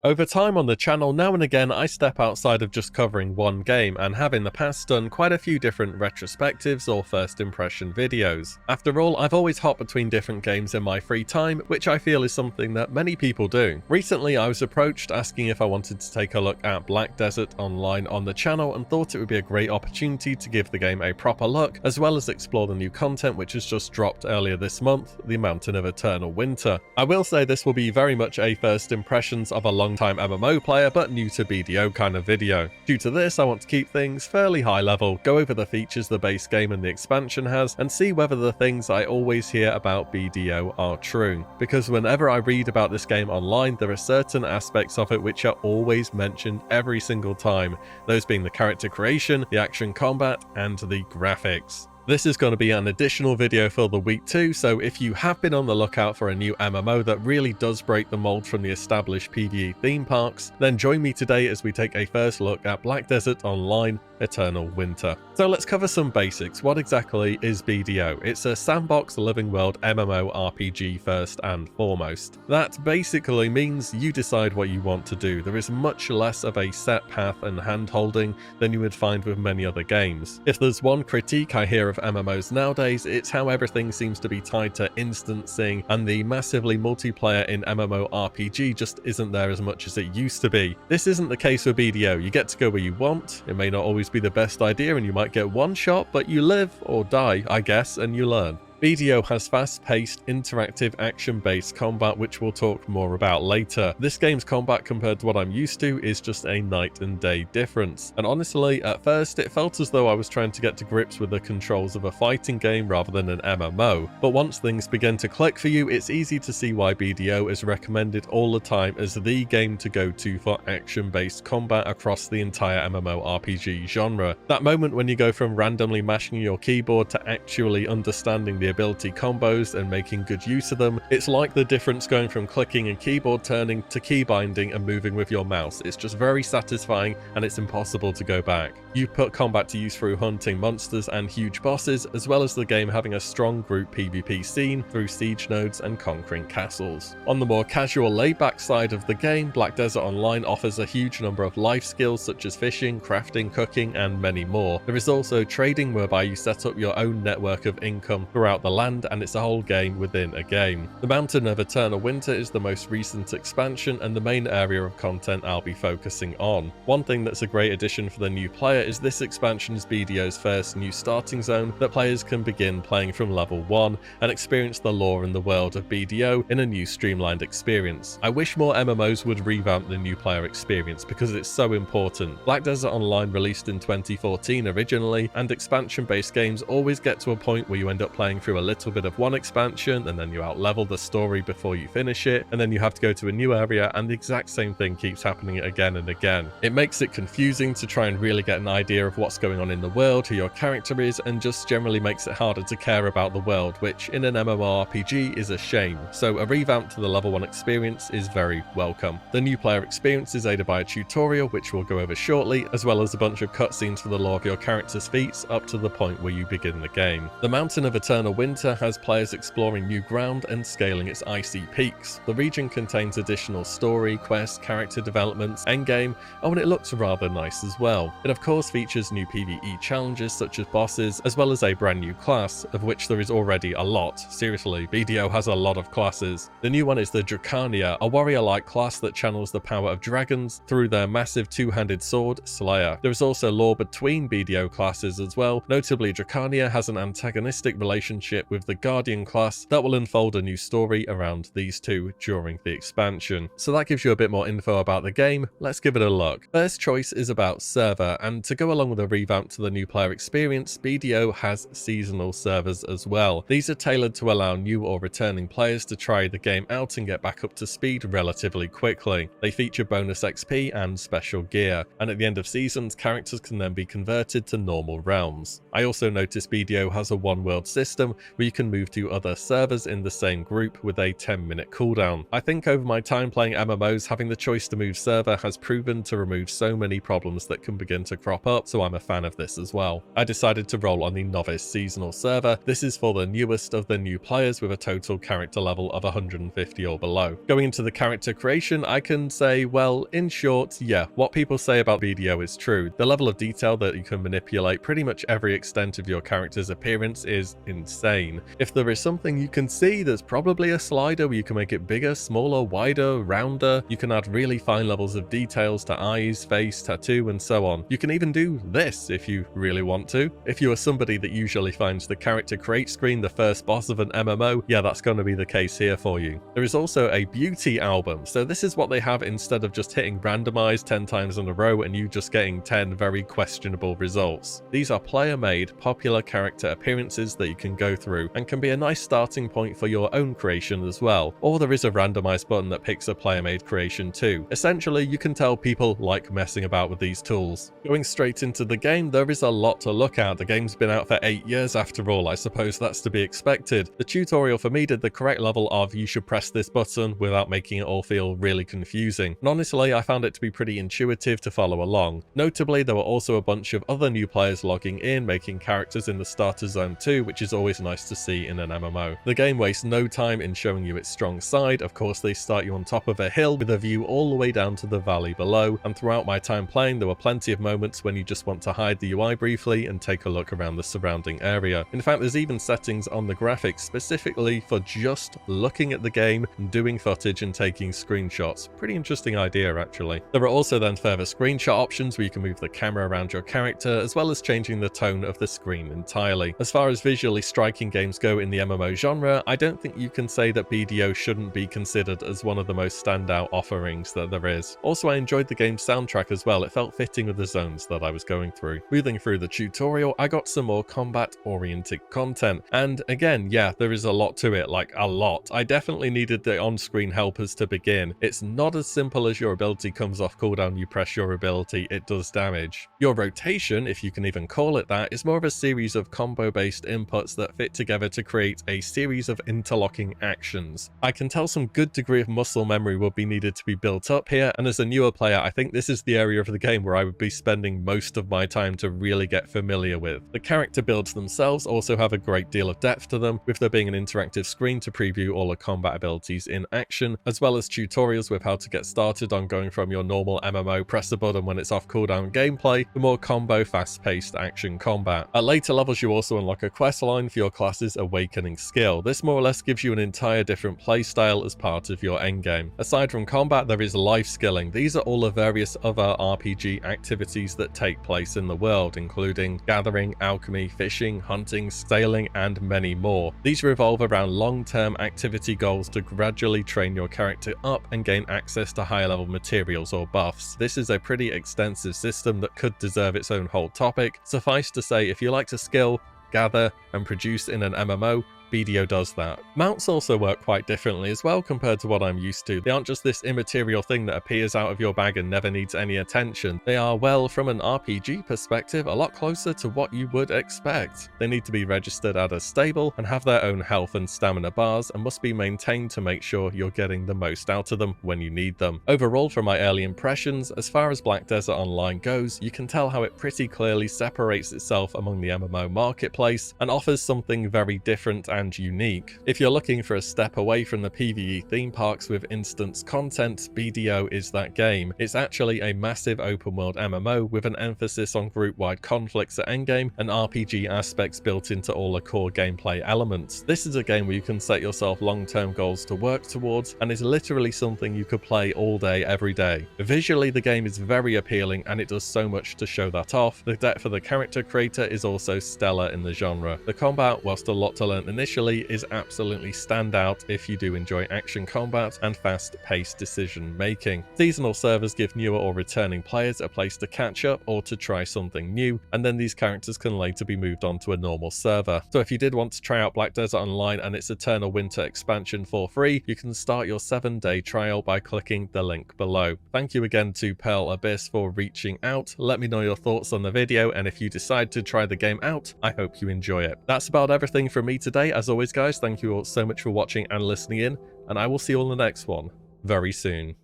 Over time on the channel, now and again I step outside of just covering one game and have in the past done quite a few different retrospectives or first impression videos. After all, I've always hopped between different games in my free time, which I feel is something that many people do. Recently I was approached asking if I wanted to take a look at Black Desert Online on the channel and thought it would be a great opportunity to give the game a proper look, as well as explore the new content which has just dropped earlier this month, The Mountain of Eternal Winter. I will say this will be very much a first impressions of a long-time MMO player but new to BDO kind of video. Due to this, I want to keep things fairly high level, go over the features the base game and the expansion has, and see whether the things I always hear about BDO are true. Because whenever I read about this game online, there are certain aspects of it which are always mentioned every single time, those being the character creation, the action combat, and the graphics. This is going to be an additional video for the week 2, so if you have been on the lookout for a new MMO that really does break the mold from the established PvE theme parks, then join me today as we take a first look at Black Desert Online Eternal Winter. So let's cover some basics. What exactly is BDO? It's a sandbox living world MMO RPG first and foremost. That basically means you decide what you want to do. There is much less of a set path and hand-holding than you would find with many other games. If there's one critique I hear of MMOs nowadays, it's how everything seems to be tied to instancing, and the massively multiplayer in MMORPG just isn't there as much as it used to be. This isn't the case with BDO. You get to go where you want. It may not always be the best idea and you might get one shot, but you live or die, I guess, and you learn. BDO has fast-paced, interactive, action-based combat, which we'll talk more about later. This game's combat, compared to what I'm used to, is just a night and day difference. And honestly, at first, it felt as though I was trying to get to grips with the controls of a fighting game rather than an MMO. But once things begin to click for you, it's easy to see why BDO is recommended all the time as the game to go to for action-based combat across the entire MMORPG genre. That moment when you go from randomly mashing your keyboard to actually understanding the ability combos and making good use of them, it's like the difference going from clicking and keyboard turning to key binding and moving with your mouse. It's just very satisfying and it's impossible to go back. You put combat to use through hunting monsters and huge bosses, as well as the game having a strong group PvP scene through siege nodes and conquering castles. On the more casual laid-back side of the game, Black Desert Online offers a huge number of life skills such as fishing, crafting, cooking, and many more. There is also trading, whereby you set up your own network of income throughout the land, and it's a whole game within a game. The Mountain of Eternal Winter is the most recent expansion and the main area of content I'll be focusing on. One thing that's a great addition for the new player is this expansion is BDO's first new starting zone that players can begin playing from level 1 and experience the lore and the world of BDO in a new streamlined experience. I wish more MMOs would revamp the new player experience because it's so important. Black Desert Online released in 2014 originally, and expansion-based games always get to a point where you end up playing through a little bit of one expansion and then you outlevel the story before you finish it, and then you have to go to a new area and the exact same thing keeps happening again and again. It makes it confusing to try and really get an idea of what's going on in the world, who your character is, and just generally makes it harder to care about the world, which in an MMORPG is a shame. So a revamp to the level 1 experience is very welcome. The new player experience is aided by a tutorial, which we'll go over shortly, as well as a bunch of cutscenes for the lore of your character's feats up to the point where you begin the game. The Mountain of Eternal Winter has players exploring new ground and scaling its icy peaks. The region contains additional story, quests, character developments, endgame, and it looks rather nice as well. It of course features new PvE challenges such as bosses, as well as a brand new class, of which there is already a lot. Seriously, BDO has a lot of classes. The new one is the Dracania, a warrior-like class that channels the power of dragons through their massive two-handed sword, Slayer. There is also lore between BDO classes as well. Notably, Dracania has an antagonistic relationship with the Guardian class that will unfold a new story around these two during the expansion. So that gives you a bit more info about the game. Let's give it a look. First choice is about server, and to go along with a revamp to the new player experience, BDO has seasonal servers as well. These are tailored to allow new or returning players to try the game out and get back up to speed relatively quickly. They feature bonus XP and special gear, and at the end of seasons, characters can then be converted to normal realms. I also noticed BDO has a one world system where you can move to other servers in the same group with a 10-minute cooldown. I think over my time playing MMOs, having the choice to move server has proven to remove so many problems that can begin to crop up, so I'm a fan of this as well. I decided to roll on the Novice seasonal server. This is for the newest of the new players with a total character level of 150 or below. Going into the character creation, I can say, well, in short, yeah, what people say about BDO is true. The level of detail that you can manipulate pretty much every extent of your character's appearance is insane. If there is something you can see, there's probably a slider where you can make it bigger, smaller, wider, rounder. You can add really fine levels of details to eyes, face, tattoo, and so on. You can even do this if you really want to. If you are somebody that usually finds the character create screen the first boss of an MMO, yeah, that's going to be the case here for you. There is also a beauty album, so this is what they have instead of just hitting randomize 10 times in a row and you just getting 10 very questionable results. These are player-made, popular character appearances that you can go through and can be a nice starting point for your own creation as well. Or there is a randomize button that picks a player-made creation too. Essentially, you can tell people like messing about with these tools. Going straight into the game, there is a lot to look at. The game's been out for 8 years after all, I suppose that's to be expected. The tutorial for me did the correct level of you should press this button without making it all feel really confusing. And honestly, I found it to be pretty intuitive to follow along. Notably, there were also a bunch of other new players logging in, making characters in the starter zone too, which is always nice to see in an MMO. The game wastes no time in showing you its strong side. Of course, they start you on top of a hill with a view all the way down to the valley below, and throughout my time playing, there were plenty of moments when you just want to hide the UI briefly and take a look around the surrounding area. In fact, there's even settings on the graphics specifically for just looking at the game and doing footage and taking screenshots. Pretty interesting idea, actually. There are also then further screenshot options where you can move the camera around your character, as well as changing the tone of the screen entirely. As far as visually striking games go in the MMO genre, I don't think you can say that BDO shouldn't be considered as one of the most standout offerings that there is. Also, I enjoyed the game's soundtrack as well. It felt fitting with the zones that I was going through. Moving through the tutorial, I got some more combat-oriented content. And again, yeah, there is a lot to it, like a lot. I definitely needed the on-screen helpers to begin. It's not as simple as your ability comes off cooldown, you press your ability, it does damage. Your rotation, if you can even call it that, is more of a series of combo-based inputs that fit together to create a series of interlocking actions. I can tell some good degree of muscle memory will be needed to be built up here, and as a newer player, I think this is the area of the game where I would be spending most of my time to really get familiar with. The character builds themselves also have a great deal of depth to them, with there being an interactive screen to preview all the combat abilities in action, as well as tutorials with how to get started on going from your normal MMO press a button when it's off cooldown gameplay to more combo fast-paced action combat. At later levels you also unlock a quest line for your class's awakening skill. This more or less gives you an entire different playstyle as part of your endgame. Aside from combat, there is life skilling. These are all the various other RPG activities that take place in the world, including gathering, alchemy, fishing, hunting, sailing, and many more. These revolve around long-term activity goals to gradually train your character up and gain access to higher level materials or buffs. This is a pretty extensive system that could deserve its own whole topic. Suffice to say, if you like to skill, gather, and produce in an MMO, BDO does that. Mounts also work quite differently as well compared to what I'm used to. They aren't just this immaterial thing that appears out of your bag and never needs any attention. They are, well, from an RPG perspective, a lot closer to what you would expect. They need to be registered at a stable and have their own health and stamina bars and must be maintained to make sure you're getting the most out of them when you need them. Overall, from my early impressions, as far as Black Desert Online goes, you can tell how it pretty clearly separates itself among the MMO marketplace and offers something very different and unique. If you're looking for a step away from the PvE theme parks with instance content, BDO is that game. It's actually a massive open world MMO with an emphasis on group-wide conflicts at endgame and RPG aspects built into all the core gameplay elements. This is a game where you can set yourself long-term goals to work towards and is literally something you could play all day, every day. Visually, the game is very appealing and it does so much to show that off. The depth of the character creator is also stellar in the genre. The combat, whilst a lot to learn initially, initially is absolutely standout if you do enjoy action combat and fast-paced decision making. Seasonal servers give newer or returning players a place to catch up or to try something new, and then these characters can later be moved on to a normal server. So if you did want to try out Black Desert Online and its Eternal Winter expansion for free, you can start your 7-day trial by clicking the link below. Thank you again to Pearl Abyss for reaching out. Let me know your thoughts on the video, and if you decide to try the game out, I hope you enjoy it. That's about everything from me today. As always guys, thank you all so much for watching and listening in, and I will see you all in the next one very soon.